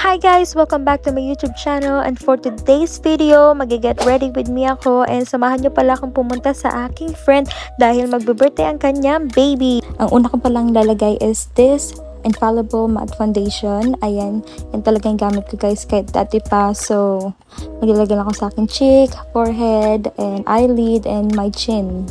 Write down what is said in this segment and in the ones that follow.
Hi guys! Welcome back to my YouTube channel, and for today's video, mag-get ready with me ako and samahan nyo pala akong pumunta sa aking friend dahil magbe-birthday ang kanyang baby. Ang una ko palang lalagay is this Infallible Matte Foundation. Ayan, yan talagang gamit ko guys kahit dati pa. So, maglalagay lang ako sa aking cheek, forehead, and eyelid, and my chin.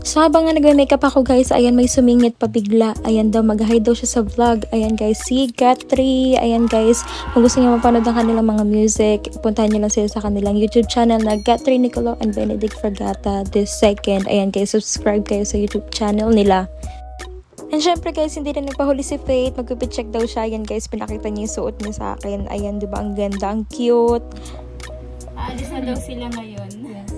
So, habang nga nagme-makeup ako guys, ayan, may sumingit pa bigla. Ayan daw, mag-hi daw siya sa vlog. Ayan guys, si Gat3. Ayan guys, kung gusto niyo mapanood ang kanilang mga music, puntahan niyo lang sila sa kanilang YouTube channel na Gat3 Nicolo and Benedict Fragata II. Ayan guys, subscribe kayo sa YouTube channel nila. And syempre guys, hindi na nagpahuli si Faith. Magpipicheck daw siya. Ayan guys, pinakita niya yung suot niya sa akin. Ayan, diba? Ang ganda, ang cute. Aalis na daw sila ngayon. Yes.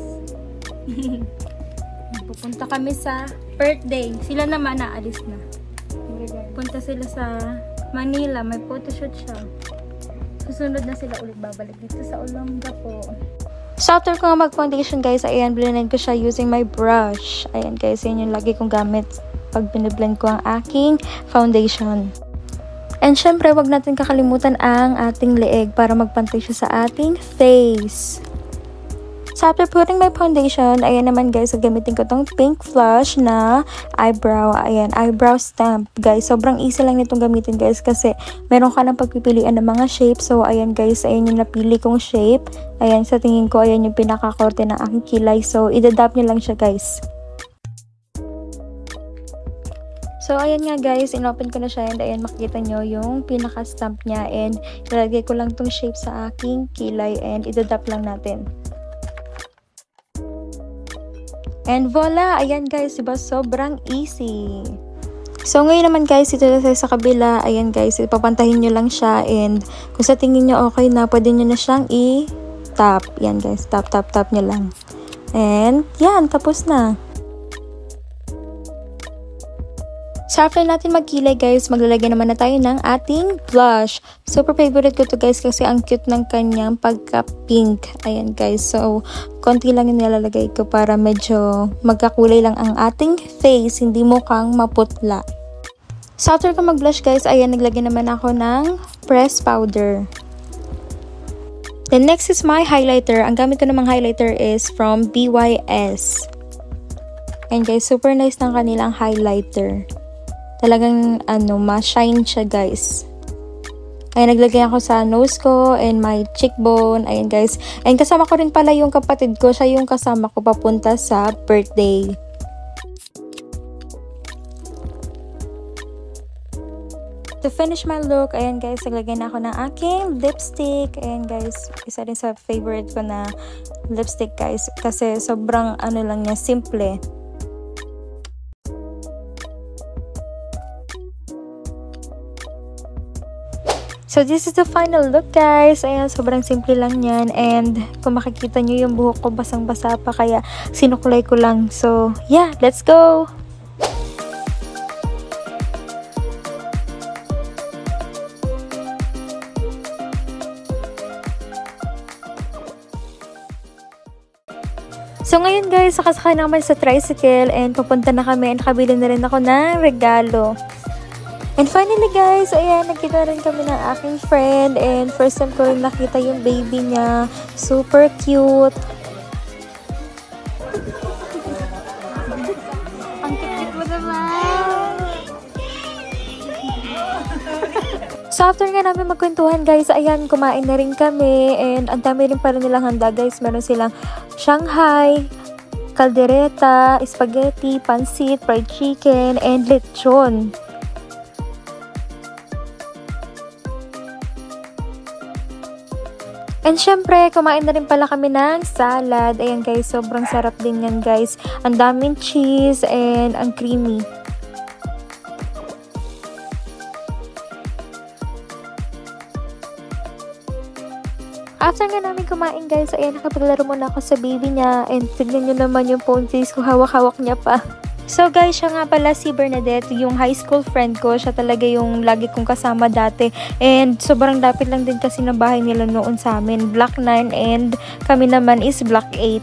Pupunta kami sa birthday. Sila naman naalis na. Punta sila sa Manila. May photoshoot siya. Susunod na sila ulit babalik dito sa Olonga po. So after ko nga mag-foundation guys, ayan, blended ko siya using my brush. Ayan guys, yan yung lagi kong gamit pag biniblend ko ang aking foundation. And syempre, wag natin kakalimutan ang ating leeg para magpantay siya sa ating face. So, after putting my foundation, ayan naman guys, gagamitin ko tong pink flush na eyebrow. Ayan, eyebrow stamp. Guys, sobrang easy lang nitong gamitin guys kasi meron ka ng pagpipilian ng mga shape. So, ayan guys, ayan yung napili kong shape. Ayan, sa tingin ko, ayan yung pinakakorte ng aking kilay. So, idadap nyo lang siya guys. So, ayan nga guys, inopen ko na siya and ayan, makikita nyo yung pinaka-stamp niya and ilalagay ko lang tong shape sa aking kilay and idadap lang natin. And voila! Ayan guys, diba? Sobrang easy. So, ngayon naman guys, ito na sa kabila. Ayan guys, ipapantahin nyo lang siya. And kung sa tingin nyo okay na, pwede nyo na siyang i-tap. Yan guys, tap, tap, tap nyo lang. And yan, tapos na. So, after natin magkilay guys, maglalagay naman na tayo ng ating blush. Super favorite ko to guys kasi ang cute ng kanyang pagka-pink. Ayan guys, so konti lang yung nilalagay ko para medyo magkakulay lang ang ating face, hindi mukhang maputla. So, after ko mag-blush guys, ayan, naglagay naman ako ng pressed powder. Then next is my highlighter. Ang gamit ko namang highlighter is from BYS. And guys, super nice ng kanilang highlighter. Talagang ma-shine siya guys. Ayan, naglagay ako sa nose ko and my cheekbone. Ayan guys. And kasama ko rin pala yung kapatid ko. Siya yung kasama ko papunta sa birthday. To finish my look, ayan guys, naglagay na ako ng aking lipstick. Ayan guys, isa rin sa favorite ko na lipstick guys. Kasi sobrang lang niya, simple. So, this is the final look guys. Ayan, sobrang simple lang yan. And kung makikita nyo yung buhok ko, basang-basa pa. Kaya sinukulay ko lang. So, yeah, let's go! So, ngayon guys, sakasakay naman sa tricycle. And papunta na kami. And nakabili na rin ako ng regalo. And finally guys, ayan, nakita rin kami ng aking friend and first time ko rin nakita yung baby niya. Super cute. Ang cute mo naman. So after nga namin magkwentuhan guys, ayan, kumain na rin kami and ang dami rin pala nilang handa guys. Meron silang Shanghai, caldereta, spaghetti, pansit, fried chicken, and lechon. And syempre, kumain na rin pala kami ng salad. Ayan guys, sobrang sarap din yan guys. Ang daming cheese and ang creamy. After nga namin kumain guys, ayan, nakapaglaro muna ako sa baby niya. And tignan nyo naman yung ponytails ko, hawak-hawak niya pa. So guys, siya nga pala si Bernadette, yung high school friend ko. Siya talaga yung lagi kong kasama dati. And sobrang dapit lang din kasi ng bahay nila noon sa amin. Block 9 and kami naman is Block 8.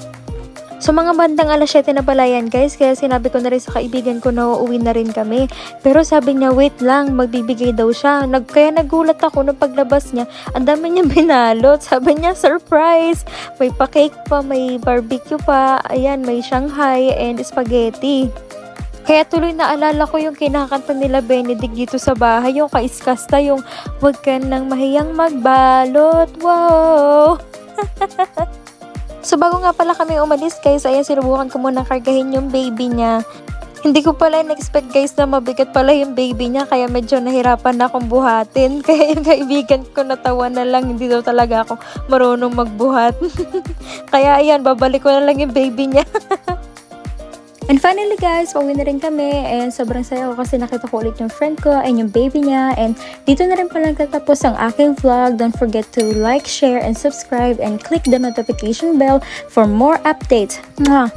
So mga bandang alas 7 na pala yan guys, kaya sinabi ko na rin sa kaibigan ko na uuwi na rin kami. Pero sabi niya wait lang, magbibigay daw siya. Kaya nagulat ako nung paglabas niya, ang dami niya binalot. Sabi niya surprise, may pa-cake pa, may barbecue pa, ayan, may Shanghai and spaghetti. Kaya tuloy naalala ko yung kinakanta nila Benedict dito sa bahay, yung kaiskasta, yung wag ka nang mahiyang magbalot, wow! So bago nga pala kami umalis guys, ayan sinubukan ko muna kargahin yung baby niya. Hindi ko pala in-expect guys na mabigat pala yung baby niya, kaya medyo nahirapan na akong buhatin. Kaya yung kaibigan ko natawa na lang, hindi daw talaga ako marunong magbuhat. Kaya ayan, babalik ko na lang yung baby niya. And finally guys, pauwi na rin kami and sobrang saya ko kasi nakita ko ulit yung friend ko and yung baby niya. And dito na rin pala katapos ang aking vlog. Don't forget to like, share, and subscribe and click the notification bell for more updates. Mwah!